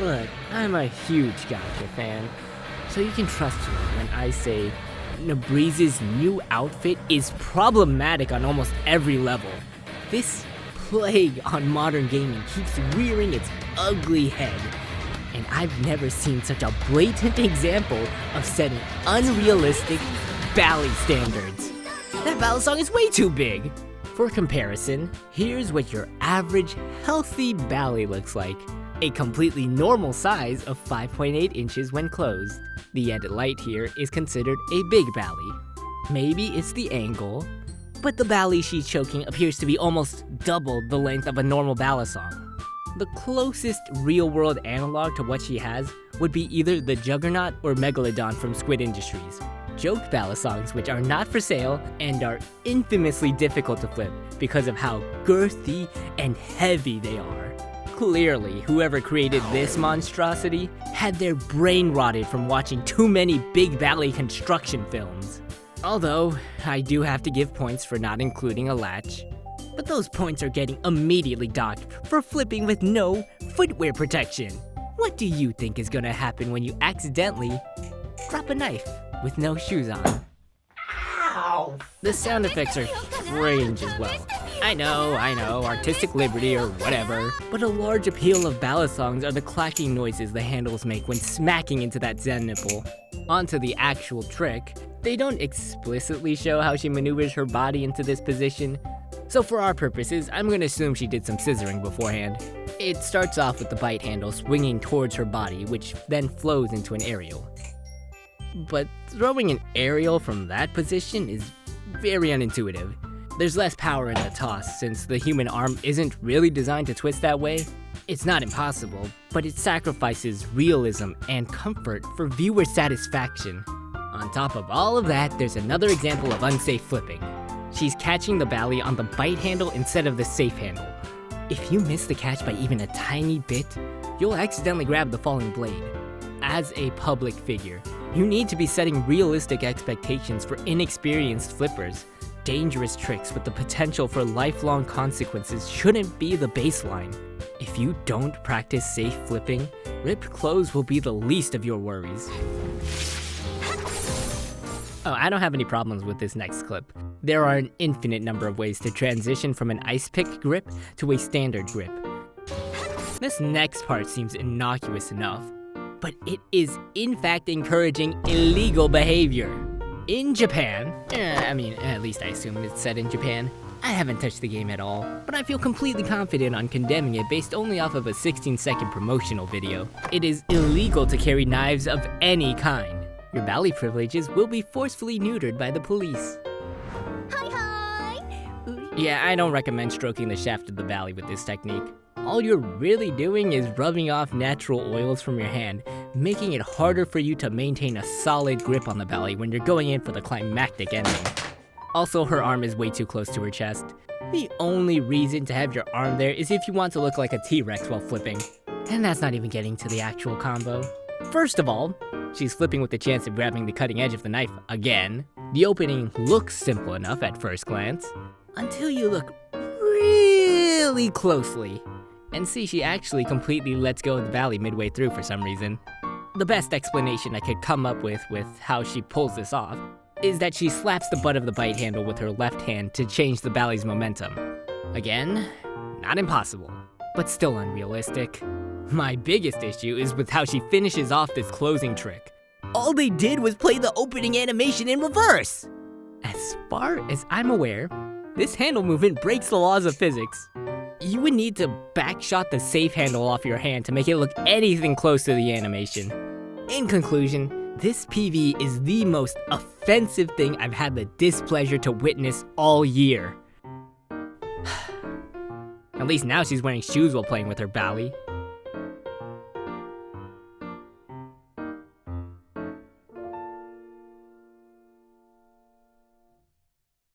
Look, I'm a huge Gotcha fan, so you can trust me when I say Nebris' new outfit is problematic on almost every level. This plague on modern gaming keeps rearing its ugly head, and I've never seen such a blatant example of setting unrealistic bally standards. That balisong is way too big! For comparison, here's what your average, healthy bally looks like. A completely normal size of 5.8 inches when closed. The end light here is considered a big bally. Maybe it's the angle, but the bally she's choking appears to be almost double the length of a normal balisong. The closest real-world analog to what she has would be either the Juggernaut or Megalodon from Squid Industries. Joke balisongs which are not for sale and are infamously difficult to flip because of how girthy and heavy they are. Clearly, whoever created this monstrosity had their brain rotted from watching too many big bally construction films. Although, I do have to give points for not including a latch. But those points are getting immediately docked for flipping with no footwear protection. What do you think is gonna happen when you accidentally drop a knife with no shoes on? Ow! The sound effects are strange as well. I know, artistic liberty or whatever, but a large appeal of balisongs are the clacking noises the handles make when smacking into that Zen nipple. Onto the actual trick, they don't explicitly show how she maneuvers her body into this position, so for our purposes, I'm gonna assume she did some scissoring beforehand. It starts off with the bite handle swinging towards her body, which then flows into an aerial. But throwing an aerial from that position is very unintuitive. There's less power in the toss, since the human arm isn't really designed to twist that way. It's not impossible, but it sacrifices realism and comfort for viewer satisfaction. On top of all of that, there's another example of unsafe flipping. She's catching the bally on the bite handle instead of the safe handle. If you miss the catch by even a tiny bit, you'll accidentally grab the falling blade. As a public figure, you need to be setting realistic expectations for inexperienced flippers. Dangerous tricks with the potential for lifelong consequences shouldn't be the baseline. If you don't practice safe flipping, ripped clothes will be the least of your worries. Oh, I don't have any problems with this next clip. There are an infinite number of ways to transition from an ice pick grip to a standard grip. This next part seems innocuous enough, but it is in fact encouraging illegal behavior. In Japan, at least I assume it's set in Japan. I haven't touched the game at all, but I feel completely confident on condemning it based only off of a 16-second promotional video. It is illegal to carry knives of any kind. Your bally privileges will be forcefully neutered by the police. Hi! Yeah, I don't recommend stroking the shaft of the bally with this technique. All you're really doing is rubbing off natural oils from your hand, making it harder for you to maintain a solid grip on the bally when you're going in for the climactic ending. Also, her arm is way too close to her chest. The only reason to have your arm there is if you want to look like a T-Rex while flipping. And that's not even getting to the actual combo. First of all, she's flipping with the chance of grabbing the cutting edge of the knife again. The opening looks simple enough at first glance, until you look really closely and see she actually completely lets go of the bally midway through for some reason. The best explanation I could come up with how she pulls this off is that she slaps the butt of the bite handle with her left hand to change the bally's momentum. Again, not impossible, but still unrealistic. My biggest issue is with how she finishes off this closing trick. All they did was play the opening animation in reverse! As far as I'm aware, this handle movement breaks the laws of physics. You would need to backshot the safe handle off your hand to make it look anything close to the animation. In conclusion, this PV is the most offensive thing I've had the displeasure to witness all year. At least now she's wearing shoes while playing with her bally.